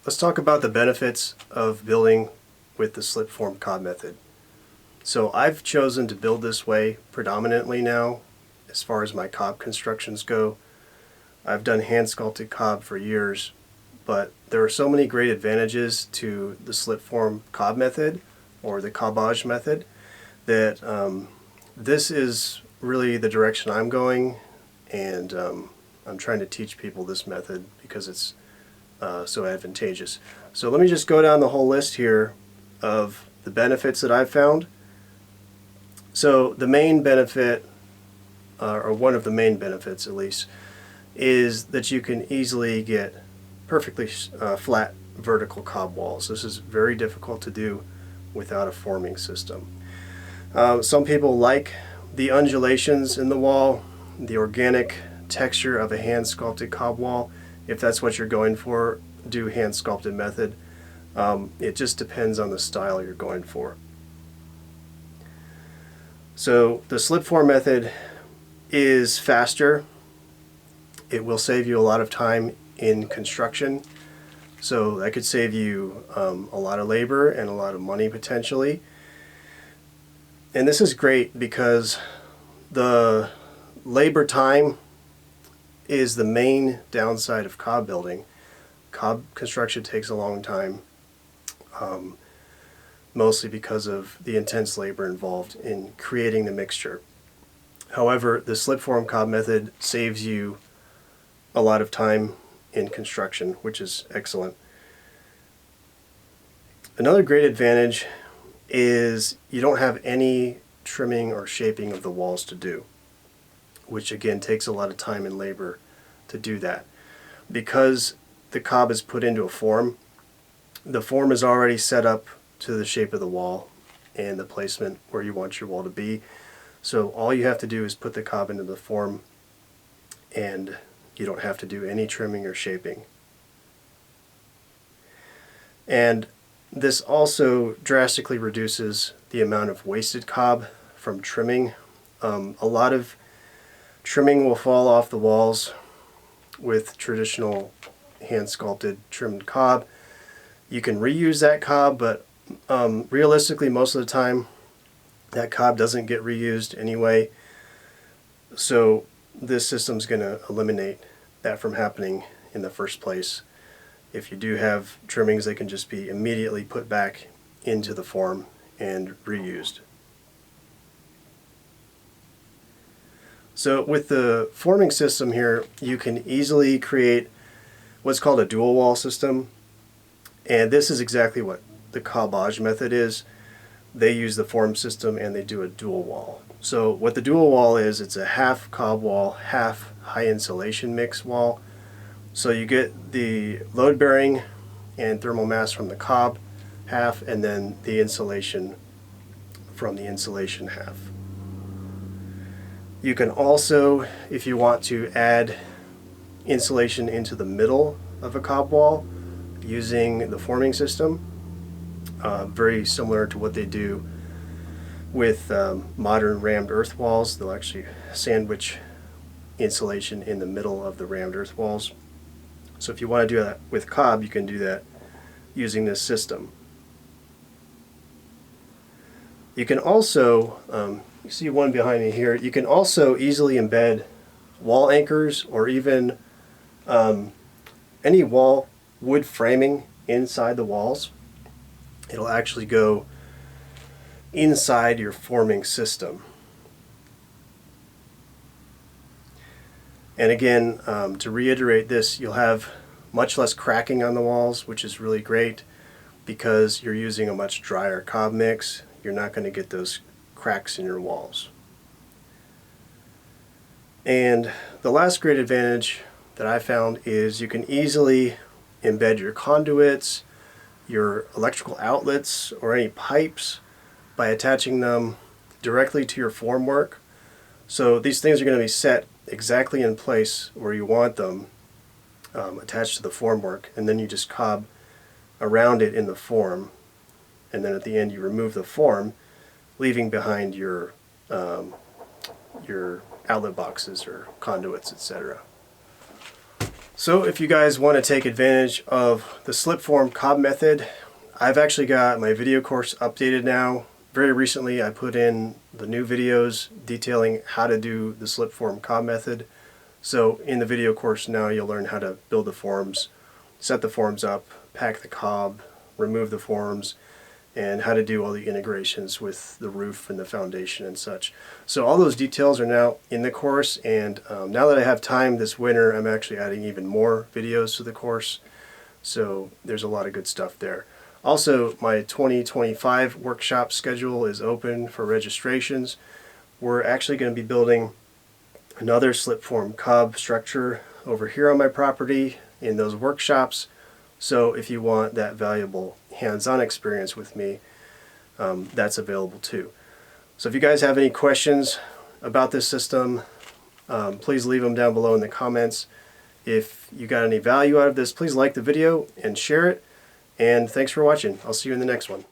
let's talk about the benefits of building with the Slipform cob method. So I've chosen to build this way predominantly now as far as my cob constructions go. I've done hand sculpted cob for years, but there are so many great advantages to the Slipform cob method or the cobage method that this is really the direction I'm going, and I'm trying to teach people this method because it's so advantageous. So let me just go down the whole list here of the benefits that I've found. So the main benefit, or one of the main benefits at least, is that you can easily get perfectly flat vertical cob walls. This is very difficult to do without a forming system. Some people like the undulations in the wall, the organic texture of a hand sculpted cob wall. If that's what you're going for, do hand sculpted method. It just depends on the style you're going for. So the Slipform method is faster. It will save you a lot of time in construction. So that could save you a lot of labor and a lot of money potentially. And this is great because the labor time is the main downside of cob building. Cob construction takes a long time, mostly because of the intense labor involved in creating the mixture. However, the Slipform cob method saves you a lot of time in construction, which is excellent. Another great advantage is you don't have any trimming or shaping of the walls to do, which again takes a lot of time and labor to do that. Because the cob is put into a form, the form is already set up to the shape of the wall and the placement where you want your wall to be. So all you have to do is put the cob into the form, and you don't have to do any trimming or shaping. And this also drastically reduces the amount of wasted cob from trimming. A lot of trimming will fall off the walls with traditional hand sculpted trimmed cob. You can reuse that cob, but realistically most of the time that cob doesn't get reused anyway. So this system's going to eliminate that from happening in the first place. If you do have trimmings, they can just be immediately put back into the form and reused. So with the forming system here, you can easily create what's called a dual wall system, and this is exactly what the cobage method is. They use the form system and they do a dual wall. So what the dual wall is, it's a half cob wall, half high insulation mix wall. So you get the load bearing and thermal mass from the cob half, and then the insulation from the insulation half. You can also, if you want to, add insulation into the middle of a cob wall using the forming system. Very similar to what they do with modern rammed earth walls. They'll actually sandwich insulation in the middle of the rammed earth walls. So if you want to do that with cob, you can do that using this system. You can also, you see one behind me here, you can also easily embed wall anchors or even any wall wood framing inside the walls. It'll actually go inside your forming system. And again, to reiterate this, you'll have much less cracking on the walls, which is really great because you're using a much drier cob mix. You're not going to get those cracks in your walls. And the last great advantage that I found is you can easily embed your conduits, your electrical outlets, or any pipes by attaching them directly to your formwork. So these things are going to be set exactly in place where you want them, attached to the formwork, and then you just cob around it in the form, and then at the end you remove the form, leaving behind your outlet boxes or conduits, etc. So if you guys want to take advantage of the Slipform cob method, I've actually got my video course updated now. Very recently I put in the new videos detailing how to do the Slipform cob method. So in the video course now you'll learn how to build the forms, set the forms up, pack the cob, remove the forms, and how to do all the integrations with the roof and the foundation and such. So all those details are now in the course, and now that I have time this winter, I'm actually adding even more videos to the course. So there's a lot of good stuff there. Also, my 2025 workshop schedule is open for registrations. We're actually going to be building another Slipform cob structure over here on my property in those workshops. So if you want that valuable hands-on experience with me, that's available too. So if you guys have any questions about this system, please leave them down below in the comments. If you got any value out of this, please like the video and share it. And thanks for watching. I'll see you in the next one.